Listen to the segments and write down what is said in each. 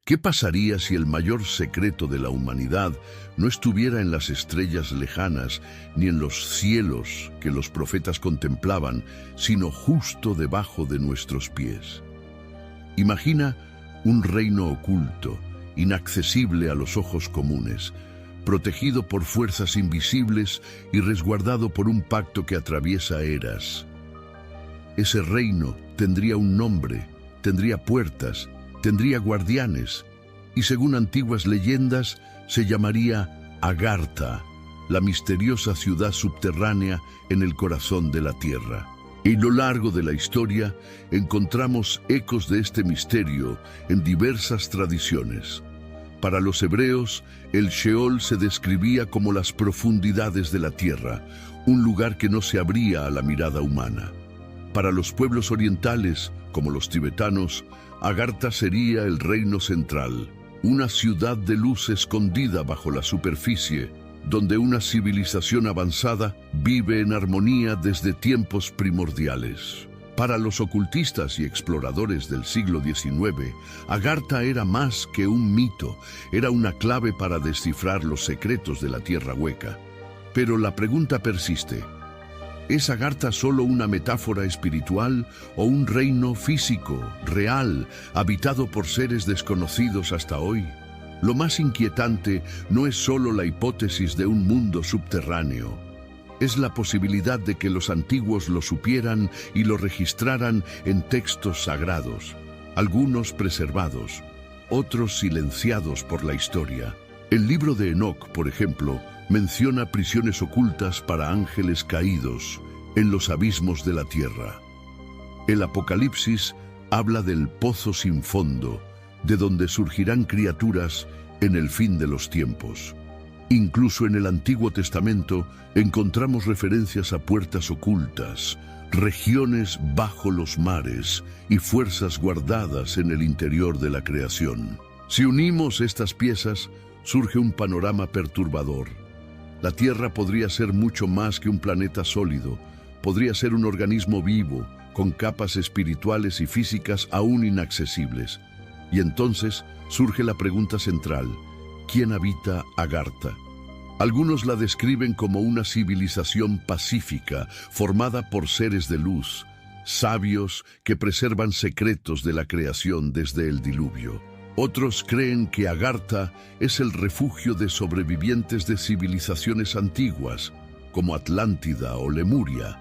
¿Qué pasaría si el mayor secreto de la humanidad no estuviera en las estrellas lejanas ni en los cielos que los profetas contemplaban, sino justo debajo de nuestros pies? Imagina un reino oculto, inaccesible a los ojos comunes, protegido por fuerzas invisibles y resguardado por un pacto que atraviesa eras. Ese reino tendría un nombre, tendría puertas, tendría guardianes, y según antiguas leyendas se llamaría Agartha, la misteriosa ciudad subterránea en el corazón de la tierra. Y a lo largo de la historia encontramos ecos de este misterio en diversas tradiciones. Para los hebreos, el Sheol se describía como las profundidades de la tierra, un lugar que no se abría a la mirada humana. Para los pueblos orientales, como los tibetanos, Agartha sería el reino central, una ciudad de luz escondida bajo la superficie, donde una civilización avanzada vive en armonía desde tiempos primordiales. Para los ocultistas y exploradores del siglo XIX, Agartha era más que un mito, era una clave para descifrar los secretos de la Tierra Hueca. Pero la pregunta persiste: ¿es Agartha solo una metáfora espiritual o un reino físico, real, habitado por seres desconocidos hasta hoy? Lo más inquietante no es solo la hipótesis de un mundo subterráneo. Es la posibilidad de que los antiguos lo supieran y lo registraran en textos sagrados, algunos preservados, otros silenciados por la historia. El libro de Enoc, por ejemplo, menciona prisiones ocultas para ángeles caídos en los abismos de la tierra. El Apocalipsis habla del pozo sin fondo, de donde surgirán criaturas en el fin de los tiempos. Incluso en el Antiguo Testamento encontramos referencias a puertas ocultas, regiones bajo los mares y fuerzas guardadas en el interior de la creación. Si unimos estas piezas, surge un panorama perturbador. La Tierra podría ser mucho más que un planeta sólido, podría ser un organismo vivo, con capas espirituales y físicas aún inaccesibles. Y entonces surge la pregunta central: ¿quién habita Agartha? Algunos la describen como una civilización pacífica, formada por seres de luz, sabios que preservan secretos de la creación desde el diluvio. Otros creen que Agartha es el refugio de sobrevivientes de civilizaciones antiguas, como Atlántida o Lemuria.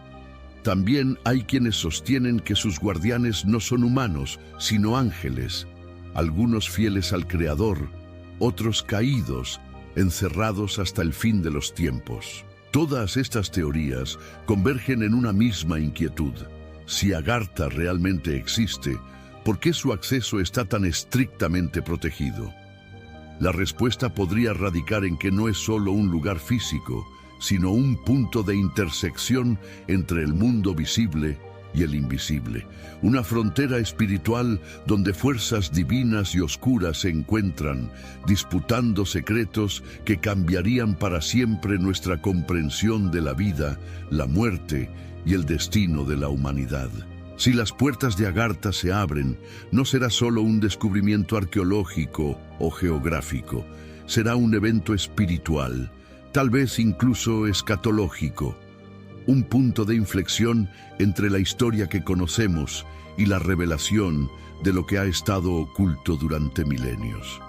También hay quienes sostienen que sus guardianes no son humanos, sino ángeles, algunos fieles al Creador, otros caídos, encerrados hasta el fin de los tiempos. Todas estas teorías convergen en una misma inquietud: si Agartha realmente existe, ¿por qué su acceso está tan estrictamente protegido? La respuesta podría radicar en que no es solo un lugar físico, sino un punto de intersección entre el mundo visible y el invisible, una frontera espiritual donde fuerzas divinas y oscuras se encuentran, disputando secretos que cambiarían para siempre nuestra comprensión de la vida, la muerte y el destino de la humanidad. Si las puertas de Agartha se abren, no será solo un descubrimiento arqueológico o geográfico, será un evento espiritual, tal vez incluso escatológico, un punto de inflexión entre la historia que conocemos y la revelación de lo que ha estado oculto durante milenios.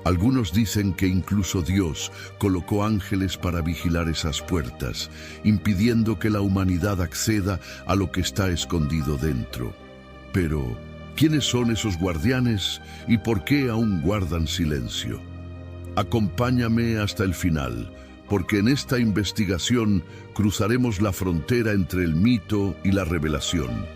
Algunos dicen que incluso Dios colocó ángeles para vigilar esas puertas, impidiendo que la humanidad acceda a lo que está escondido dentro. Pero, ¿quiénes son esos guardianes y por qué aún guardan silencio? Acompáñame hasta el final, porque en esta investigación cruzaremos la frontera entre el mito y la revelación,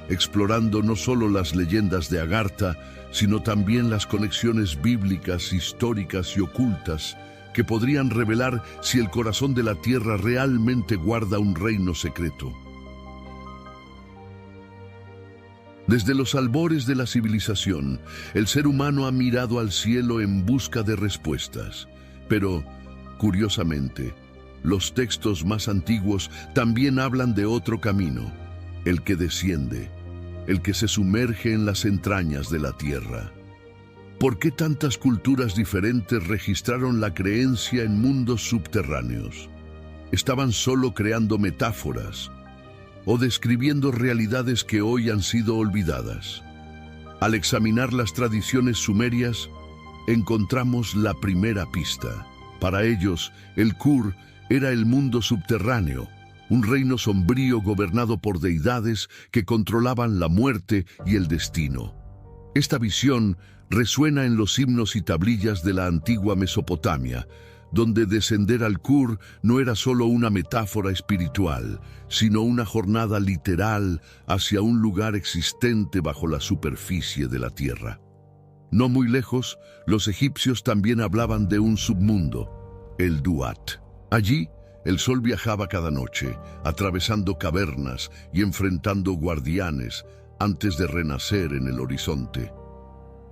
explorando no solo las leyendas de Agartha, sino también las conexiones bíblicas, históricas y ocultas que podrían revelar si el corazón de la Tierra realmente guarda un reino secreto. Desde los albores de la civilización, el ser humano ha mirado al cielo en busca de respuestas, pero curiosamente, los textos más antiguos también hablan de otro camino, el que desciende, el que se sumerge en las entrañas de la tierra. ¿Por qué tantas culturas diferentes registraron la creencia en mundos subterráneos? ¿Estaban solo creando metáforas o describiendo realidades que hoy han sido olvidadas? Al examinar las tradiciones sumerias, encontramos la primera pista. Para ellos, el Kur era el mundo subterráneo, un reino sombrío gobernado por deidades que controlaban la muerte y el destino. Esta visión resuena en los himnos y tablillas de la antigua Mesopotamia, donde descender al Kur no era solo una metáfora espiritual, sino una jornada literal hacia un lugar existente bajo la superficie de la tierra. No muy lejos, los egipcios también hablaban de un submundo, el Duat. Allí, el sol viajaba cada noche, atravesando cavernas y enfrentando guardianes antes de renacer en el horizonte.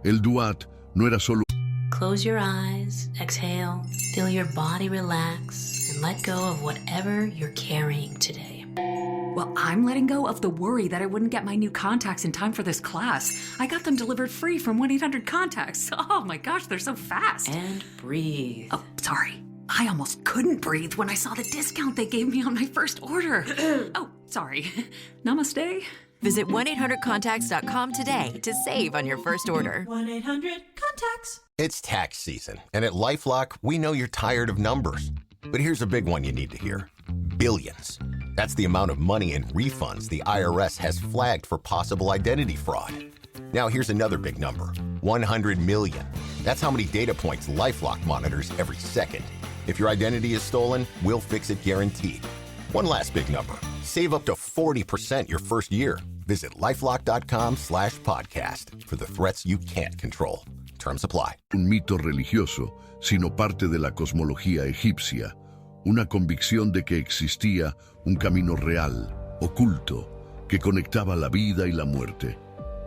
El Duat no era solo... Close your eyes, exhale, feel your body relax, and let go of whatever you're carrying today. Well, I'm letting go of the worry that I wouldn't get my new contacts in time for this class. I got them delivered free from 1-800-CONTACTS. Oh my gosh, they're so fast. And breathe. Oh, sorry. I almost couldn't breathe when I saw the discount they gave me on my first order. Oh, sorry. Namaste. Visit 1-800-CONTACTS.com today to save on your first order. 1-800-CONTACTS. It's tax season, and at LifeLock, we know you're tired of numbers. But here's a big one you need to hear. Billions. That's the amount of money in refunds the IRS has flagged for possible identity fraud. Now here's another big number. 100 million. That's how many data points LifeLock monitors every second. If your identity is stolen, we'll fix it guaranteed. One last big number. Save up to 40% your first year. Visit LifeLock.com/podcast for the threats you can't control. Terms apply. Un mito religioso, sino parte de la cosmología egipcia, una convicción de que existía un camino real, oculto, que conectaba la vida y la muerte.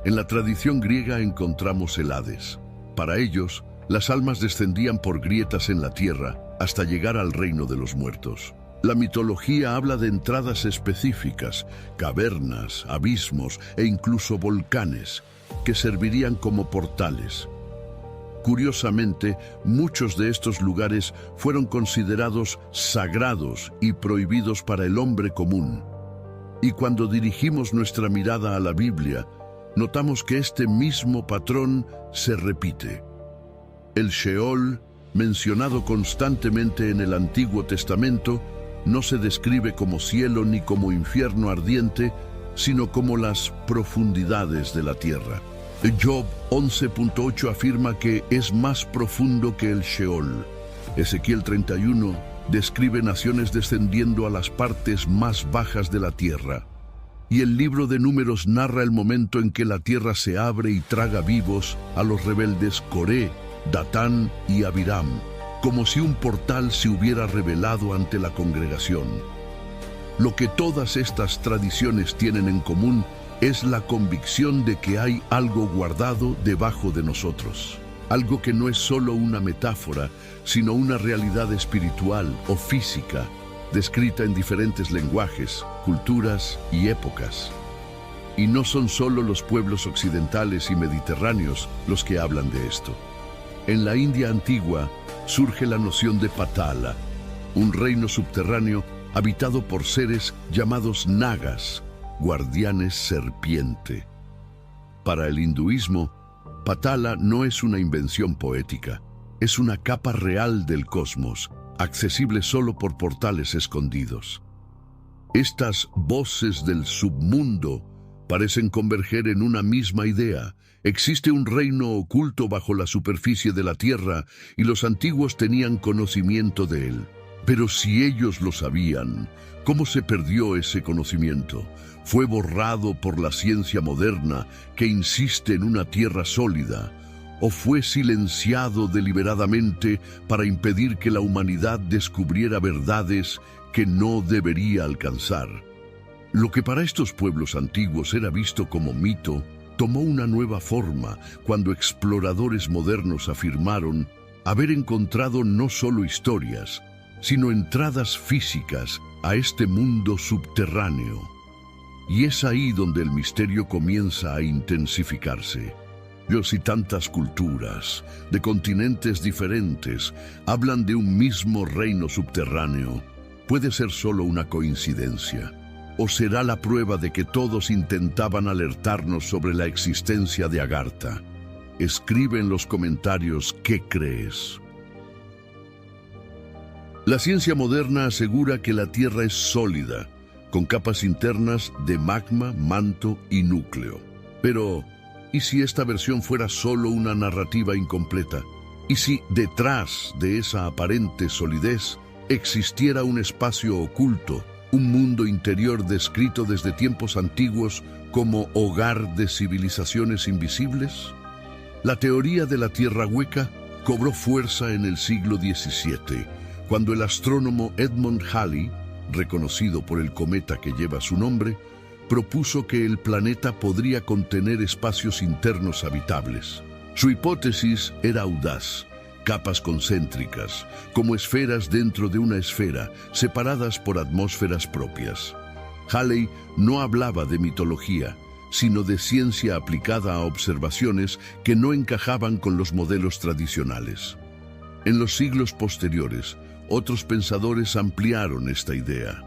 En la tradición griega encontramos el Hades. Para ellos, las almas descendían por grietas en la tierra hasta llegar al reino de los muertos. La mitología habla de entradas específicas, cavernas, abismos e incluso volcanes, que servirían como portales. Curiosamente, muchos de estos lugares fueron considerados sagrados y prohibidos para el hombre común. Y cuando dirigimos nuestra mirada a la Biblia, notamos que este mismo patrón se repite. El Sheol, mencionado constantemente en el Antiguo Testamento, no se describe como cielo ni como infierno ardiente, sino como las profundidades de la tierra. Job 11.8 afirma que es más profundo que el Sheol. Ezequiel 31 describe naciones descendiendo a las partes más bajas de la tierra. Y el libro de Números narra el momento en que la tierra se abre y traga vivos a los rebeldes Coré, Datán y Abiram, como si un portal se hubiera revelado ante la congregación. Lo que todas estas tradiciones tienen en común es la convicción de que hay algo guardado debajo de nosotros. Algo que no es solo una metáfora, sino una realidad espiritual o física, descrita en diferentes lenguajes, culturas y épocas. Y no son solo los pueblos occidentales y mediterráneos los que hablan de esto. En la India antigua surge la noción de Patala, un reino subterráneo habitado por seres llamados Nagas, guardianes serpiente. Para el hinduismo, Patala no es una invención poética, es una capa real del cosmos, accesible solo por portales escondidos. Estas voces del submundo parecen converger en una misma idea. Existe un reino oculto bajo la superficie de la tierra y los antiguos tenían conocimiento de él. Pero si ellos lo sabían, ¿cómo se perdió ese conocimiento? ¿Fue borrado por la ciencia moderna que insiste en una tierra sólida? ¿O fue silenciado deliberadamente para impedir que la humanidad descubriera verdades que no debería alcanzar? Lo que para estos pueblos antiguos era visto como mito, tomó una nueva forma cuando exploradores modernos afirmaron haber encontrado no solo historias, sino entradas físicas a este mundo subterráneo. Y es ahí donde el misterio comienza a intensificarse. Y tantas culturas, de continentes diferentes, hablan de un mismo reino subterráneo, ¿puede ser solo una coincidencia? ¿O será la prueba de que todos intentaban alertarnos sobre la existencia de Agartha? Escribe en los comentarios qué crees. La ciencia moderna asegura que la Tierra es sólida, con capas internas de magma, manto y núcleo. Pero, ¿y si esta versión fuera solo una narrativa incompleta? ¿Y si detrás de esa aparente solidez existiera un espacio oculto, un mundo interior descrito desde tiempos antiguos como hogar de civilizaciones invisibles? La teoría de la Tierra hueca cobró fuerza en el siglo XVII, cuando el astrónomo Edmund Halley, reconocido por el cometa que lleva su nombre, propuso que el planeta podría contener espacios internos habitables. Su hipótesis era audaz: capas concéntricas, como esferas dentro de una esfera, separadas por atmósferas propias. Halley no hablaba de mitología, sino de ciencia aplicada a observaciones que no encajaban con los modelos tradicionales. En los siglos posteriores, otros pensadores ampliaron esta idea.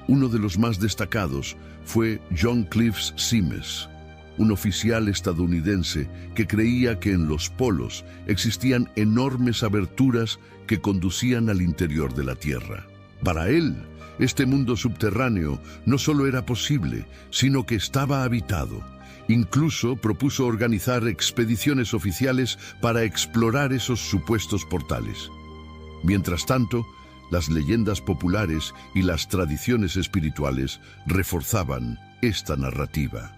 Uno de los más destacados fue John Cliffs Simes, un oficial estadounidense que creía que en los polos existían enormes aberturas que conducían al interior de la Tierra. Para él, este mundo subterráneo no solo era posible, sino que estaba habitado. Incluso propuso organizar expediciones oficiales para explorar esos supuestos portales. Mientras tanto, las leyendas populares y las tradiciones espirituales reforzaban esta narrativa.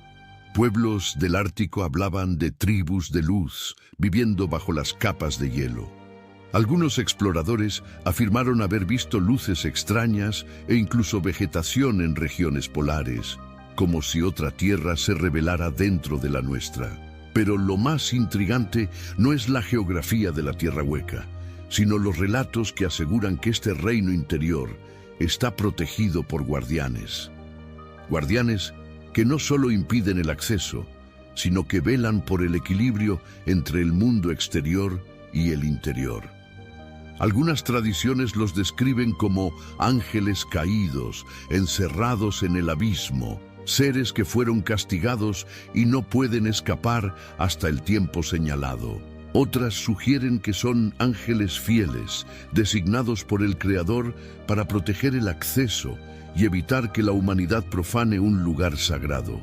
Pueblos del Ártico hablaban de tribus de luz, viviendo bajo las capas de hielo. Algunos exploradores afirmaron haber visto luces extrañas e incluso vegetación en regiones polares, como si otra tierra se revelara dentro de la nuestra. Pero lo más intrigante no es la geografía de la Tierra hueca, sino los relatos que aseguran que este reino interior está protegido por guardianes. Guardianes que no solo impiden el acceso, sino que velan por el equilibrio entre el mundo exterior y el interior. Algunas tradiciones los describen como ángeles caídos, encerrados en el abismo, seres que fueron castigados y no pueden escapar hasta el tiempo señalado. Otras sugieren que son ángeles fieles, designados por el Creador para proteger el acceso y evitar que la humanidad profane un lugar sagrado.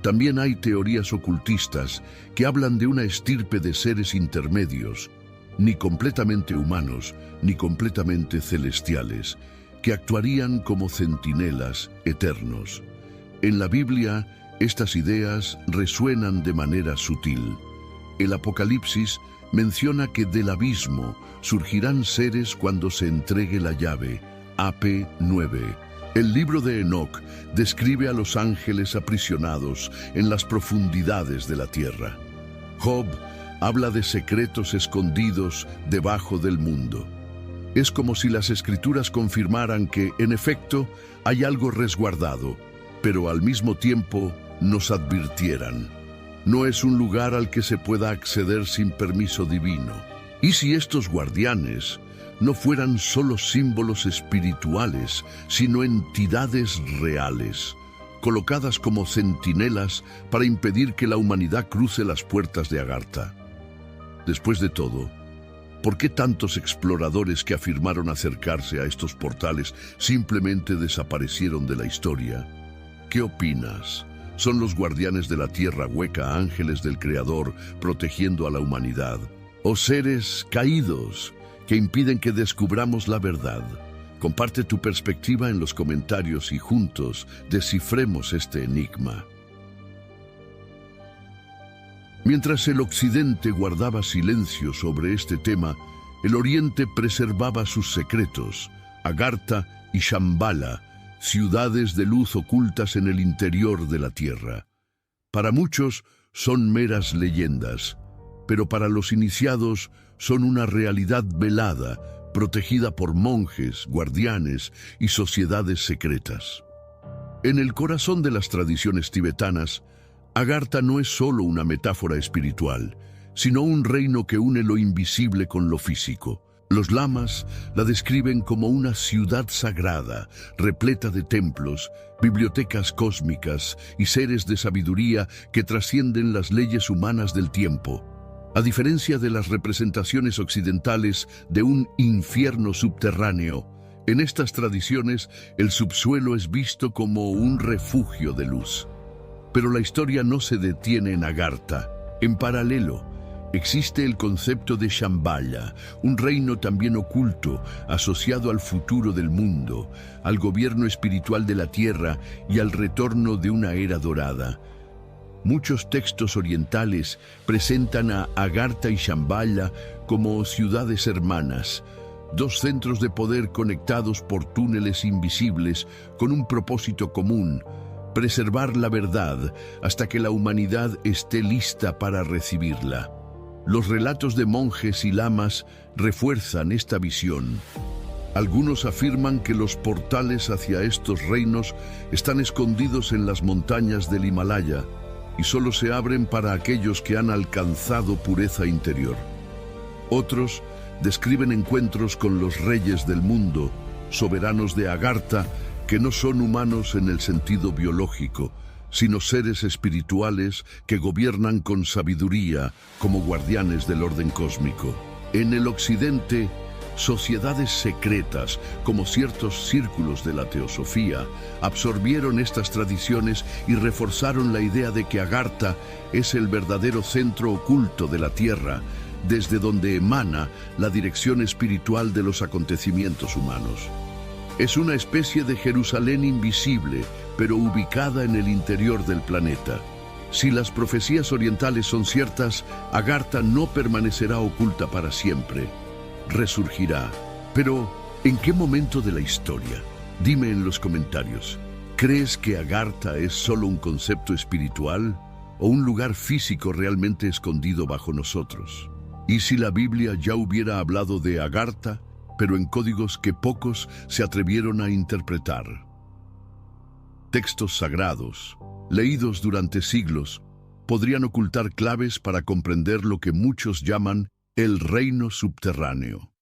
También hay teorías ocultistas que hablan de una estirpe de seres intermedios, ni completamente humanos, ni completamente celestiales, que actuarían como centinelas eternos. En la Biblia, estas ideas resuenan de manera sutil. El Apocalipsis menciona que del abismo surgirán seres cuando se entregue la llave, AP 9. El libro de Enoc describe a los ángeles aprisionados en las profundidades de la tierra. Job habla de secretos escondidos debajo del mundo. Es como si las escrituras confirmaran que, en efecto, hay algo resguardado, pero al mismo tiempo nos advirtieran: no es un lugar al que se pueda acceder sin permiso divino. ¿Y si estos guardianes no fueran solo símbolos espirituales, sino entidades reales, colocadas como centinelas para impedir que la humanidad cruce las puertas de Agartha? Después de todo, ¿por qué tantos exploradores que afirmaron acercarse a estos portales simplemente desaparecieron de la historia? ¿Qué opinas? ¿Son los guardianes de la Tierra hueca ángeles del Creador protegiendo a la humanidad? ¿O seres caídos que impiden que descubramos la verdad? Comparte tu perspectiva en los comentarios y juntos descifremos este enigma. Mientras el Occidente guardaba silencio sobre este tema, el Oriente preservaba sus secretos. Agartha y Shambhala, ciudades de luz ocultas en el interior de la Tierra. Para muchos son meras leyendas, pero para los iniciados son una realidad velada, protegida por monjes, guardianes y sociedades secretas. En el corazón de las tradiciones tibetanas Agartha no es solo una metáfora espiritual, sino un reino que une lo invisible con lo físico. Los lamas la describen como una ciudad sagrada, repleta de templos, bibliotecas cósmicas y seres de sabiduría que trascienden las leyes humanas del tiempo. A diferencia de las representaciones occidentales de un infierno subterráneo, en estas tradiciones el subsuelo es visto como un refugio de luz. Pero la historia no se detiene en Agartha. En paralelo, existe el concepto de Shambhala, un reino también oculto, asociado al futuro del mundo, al gobierno espiritual de la tierra y al retorno de una era dorada. Muchos textos orientales presentan a Agartha y Shambhala como ciudades hermanas, dos centros de poder conectados por túneles invisibles con un propósito común: preservar la verdad hasta que la humanidad esté lista para recibirla. Los relatos de monjes y lamas refuerzan esta visión. Algunos afirman que los portales hacia estos reinos están escondidos en las montañas del Himalaya y solo se abren para aquellos que han alcanzado pureza interior. Otros describen encuentros con los reyes del mundo, soberanos de Agartha, que no son humanos en el sentido biológico, sino seres espirituales que gobiernan con sabiduría como guardianes del orden cósmico. En el occidente, sociedades secretas, como ciertos círculos de la teosofía, absorbieron estas tradiciones y reforzaron la idea de que Agartha es el verdadero centro oculto de la Tierra, desde donde emana la dirección espiritual de los acontecimientos humanos. Es una especie de Jerusalén invisible, pero ubicada en el interior del planeta. Si las profecías orientales son ciertas, Agartha no permanecerá oculta para siempre. Resurgirá. Pero, ¿en qué momento de la historia? Dime en los comentarios. ¿Crees que Agartha es solo un concepto espiritual o un lugar físico realmente escondido bajo nosotros? ¿Y si la Biblia ya hubiera hablado de Agartha, pero en códigos que pocos se atrevieron a interpretar? Textos sagrados, leídos durante siglos, podrían ocultar claves para comprender lo que muchos llaman el reino subterráneo.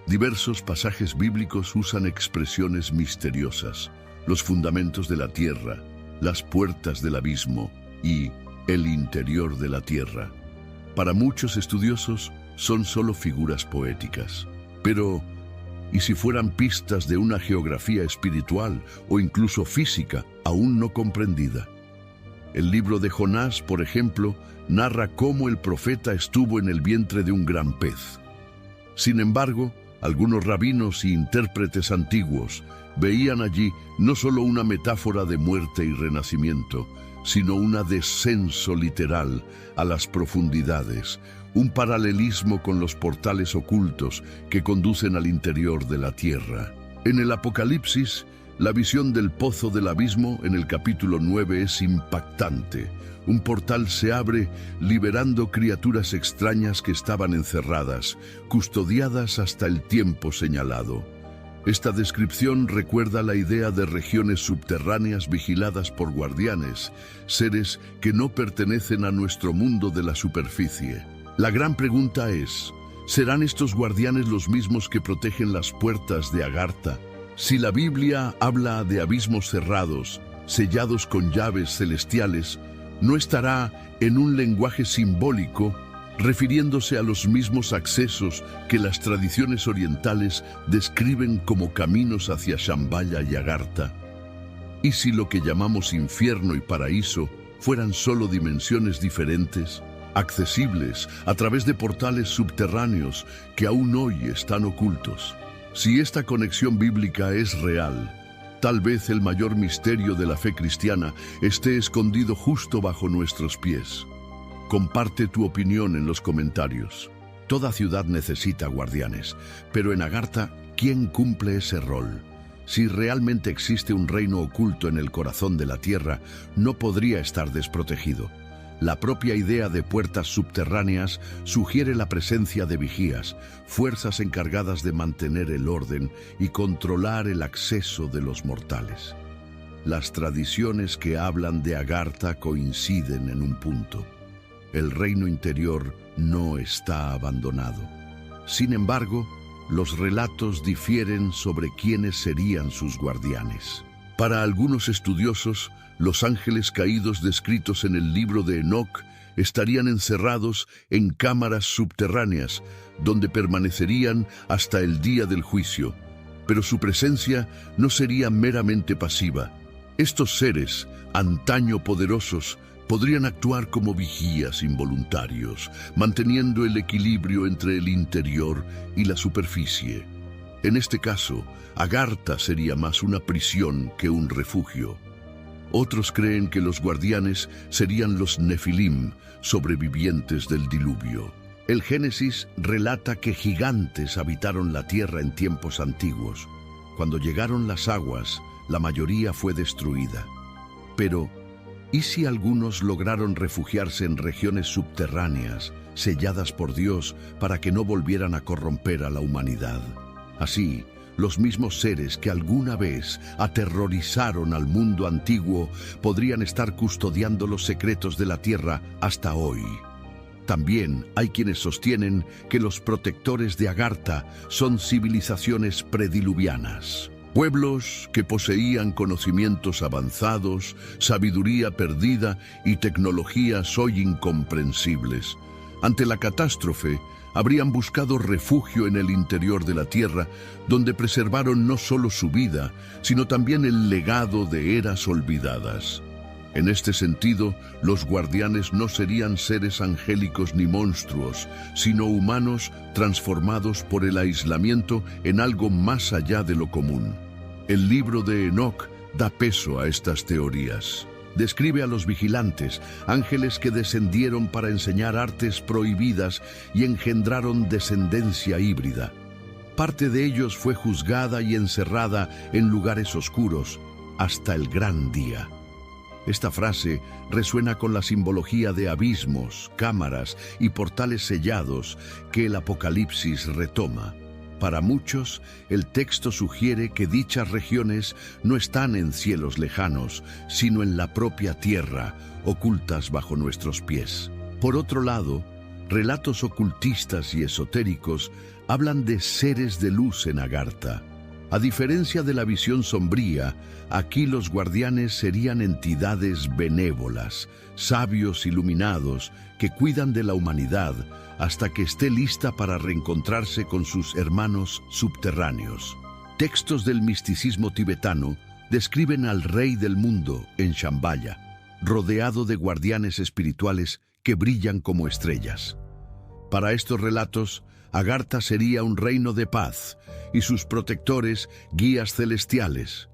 Diversos pasajes bíblicos usan expresiones misteriosas: los fundamentos de la tierra, las puertas del abismo y el interior de la tierra. Para muchos estudiosos son solo figuras poéticas. Pero, ¿y si fueran pistas de una geografía espiritual o incluso física aún no comprendida? El libro de Jonás, por ejemplo, narra cómo el profeta estuvo en el vientre de un gran pez. Sin embargo, algunos rabinos y intérpretes antiguos veían allí no solo una metáfora de muerte y renacimiento, sino un descenso literal a las profundidades, un paralelismo con los portales ocultos que conducen al interior de la tierra. En el Apocalipsis, la visión del pozo del abismo en el capítulo 9 es impactante. Un portal se abre liberando criaturas extrañas que estaban encerradas, custodiadas hasta el tiempo señalado. Esta descripción recuerda la idea de regiones subterráneas vigiladas por guardianes, seres que no pertenecen a nuestro mundo de la superficie. La gran pregunta es, ¿serán estos guardianes los mismos que protegen las puertas de Agartha? Si la Biblia habla de abismos cerrados, sellados con llaves celestiales, ¿no estará en un lenguaje simbólico refiriéndose a los mismos accesos que las tradiciones orientales describen como caminos hacia Shambhala y Agartha? ¿Y si lo que llamamos infierno y paraíso fueran solo dimensiones diferentes, accesibles a través de portales subterráneos que aún hoy están ocultos? Si esta conexión bíblica es real, tal vez el mayor misterio de la fe cristiana esté escondido justo bajo nuestros pies. Comparte tu opinión en los comentarios. Toda ciudad necesita guardianes, pero en Agartha, ¿quién cumple ese rol? Si realmente existe un reino oculto en el corazón de la tierra, no podría estar desprotegido. La propia idea de puertas subterráneas sugiere la presencia de vigías, fuerzas encargadas de mantener el orden y controlar el acceso de los mortales. las tradiciones que hablan de Agartha coinciden en un punto. El reino interior no está abandonado. Sin embargo, los relatos difieren sobre quiénes serían sus guardianes. Para algunos estudiosos, los ángeles caídos descritos en el libro de Enoc estarían encerrados en cámaras subterráneas, donde permanecerían hasta el día del juicio. Pero su presencia no sería meramente pasiva. Estos seres, antaño poderosos, podrían actuar como vigías involuntarios, manteniendo el equilibrio entre el interior y la superficie. En este caso, Agartha sería más una prisión que un refugio. Otros creen que los guardianes serían los Nefilim, sobrevivientes del diluvio. El Génesis relata que gigantes habitaron la tierra en tiempos antiguos. Cuando llegaron las aguas, la mayoría fue destruida. Pero, ¿y si algunos lograron refugiarse en regiones subterráneas, selladas por Dios para que no volvieran a corromper a la humanidad? Así, los mismos seres que alguna vez aterrorizaron al mundo antiguo podrían estar custodiando los secretos de la tierra hasta hoy. También hay quienes sostienen que los protectores de Agartha son civilizaciones prediluvianas. Pueblos que poseían conocimientos avanzados, sabiduría perdida y tecnologías hoy incomprensibles. Ante la catástrofe, habrían buscado refugio en el interior de la tierra, donde preservaron no solo su vida, sino también el legado de eras olvidadas. En este sentido, los guardianes no serían seres angélicos ni monstruos, sino humanos transformados por el aislamiento en algo más allá de lo común. El libro de Enoc da peso a estas teorías. Describe a los vigilantes, ángeles que descendieron para enseñar artes prohibidas y engendraron descendencia híbrida. Parte de ellos fue juzgada y encerrada en lugares oscuros hasta el gran día. Esta frase resuena con la simbología de abismos, cámaras y portales sellados que el Apocalipsis retoma. Para muchos, el texto sugiere que dichas regiones no están en cielos lejanos, sino en la propia tierra, ocultas bajo nuestros pies. Por otro lado, relatos ocultistas y esotéricos hablan de seres de luz en Agartha. A diferencia de la visión sombría, aquí los guardianes serían entidades benévolas, sabios iluminados que cuidan de la humanidad hasta que esté lista para reencontrarse con sus hermanos subterráneos. Textos del misticismo tibetano describen al rey del mundo en Shambhala, rodeado de guardianes espirituales que brillan como estrellas. Para estos relatos, Agartha sería un reino de paz y sus protectores guías celestiales.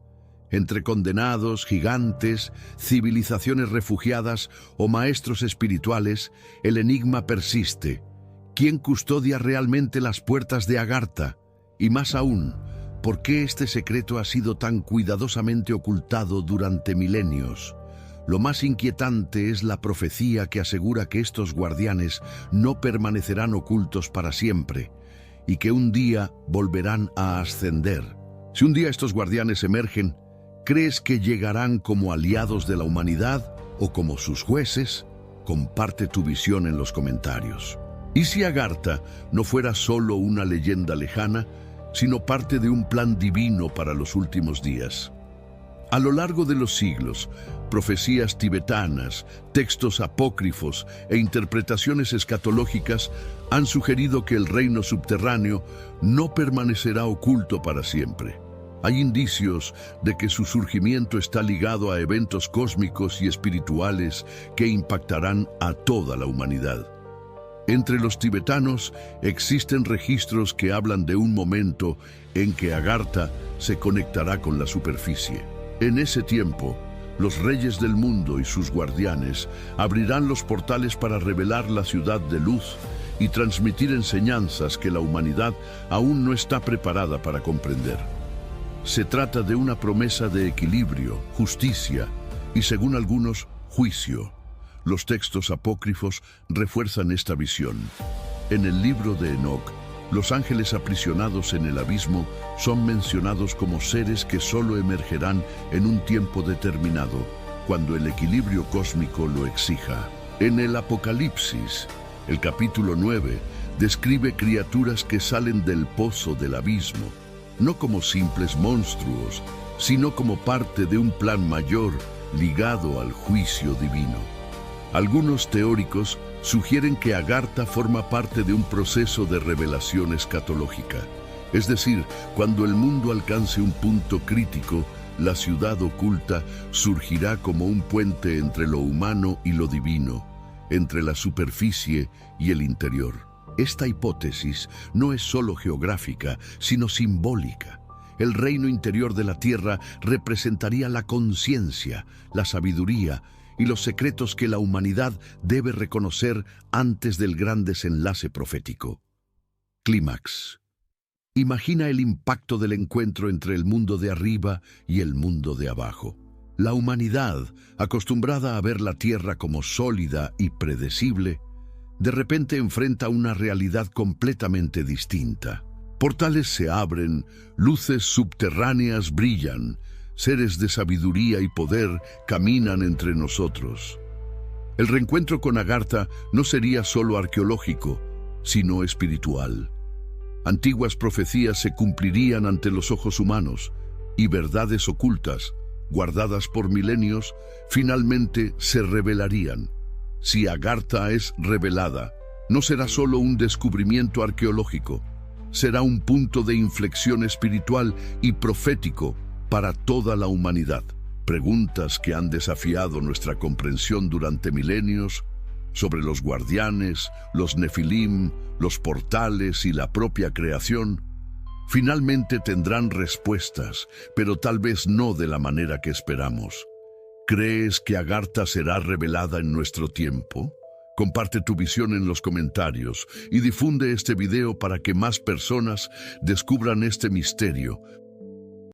Entre condenados, gigantes, civilizaciones refugiadas o maestros espirituales, el enigma persiste. ¿Quién custodia realmente las puertas de Agartha? Y más aún, ¿por qué este secreto ha sido tan cuidadosamente ocultado durante milenios? Lo más inquietante es la profecía que asegura que estos guardianes no permanecerán ocultos para siempre y que un día volverán a ascender. Si un día estos guardianes emergen, ¿crees que llegarán como aliados de la humanidad o como sus jueces? Comparte tu visión en los comentarios. ¿Y si Agartha no fuera solo una leyenda lejana, sino parte de un plan divino para los últimos días? A lo largo de los siglos, profecías tibetanas, textos apócrifos e interpretaciones escatológicas han sugerido que el reino subterráneo no permanecerá oculto para siempre. Hay indicios de que su surgimiento está ligado a eventos cósmicos y espirituales que impactarán a toda la humanidad. Entre los tibetanos existen registros que hablan de un momento en que Agartha se conectará con la superficie. En ese tiempo, los reyes del mundo y sus guardianes abrirán los portales para revelar la ciudad de luz y transmitir enseñanzas que la humanidad aún no está preparada para comprender. Se trata de una promesa de equilibrio, justicia y, según algunos, juicio. Los textos apócrifos refuerzan esta visión. En el libro de Enoc, Los ángeles aprisionados en el abismo son mencionados como seres que solo emergerán en un tiempo determinado, cuando el equilibrio cósmico lo exija. En el Apocalipsis, el capítulo 9, describe criaturas que salen del pozo del abismo, no como simples monstruos, sino como parte de un plan mayor ligado al juicio divino. Algunos teóricos sugieren que Agartha forma parte de un proceso de revelación escatológica, es decir, cuando el mundo alcance un punto crítico, la ciudad oculta surgirá como un puente entre lo humano y lo divino, entre la superficie y el interior. Esta hipótesis no es solo geográfica, sino simbólica. El reino interior de la tierra representaría la conciencia, la sabiduría y los secretos que la humanidad debe reconocer antes del gran desenlace profético. Clímax. Imagina el impacto del encuentro entre el mundo de arriba y el mundo de abajo. La humanidad, acostumbrada a ver la tierra como sólida y predecible, de repente enfrenta una realidad completamente distinta. Portales se abren, luces subterráneas brillan, seres de sabiduría y poder caminan entre nosotros. El reencuentro con Agartha no sería solo arqueológico, sino espiritual. Antiguas profecías se cumplirían ante los ojos humanos y verdades ocultas, guardadas por milenios, finalmente se revelarían. Si Agartha es revelada, no será solo un descubrimiento arqueológico, será un punto de inflexión espiritual y profético para toda la humanidad. Preguntas que han desafiado nuestra comprensión durante milenios sobre los guardianes, los nefilim, los portales y la propia creación, finalmente tendrán respuestas, pero tal vez no de la manera que esperamos. ¿Crees que Agartha será revelada en nuestro tiempo? Comparte tu visión en los comentarios y difunde este video para que más personas descubran este misterio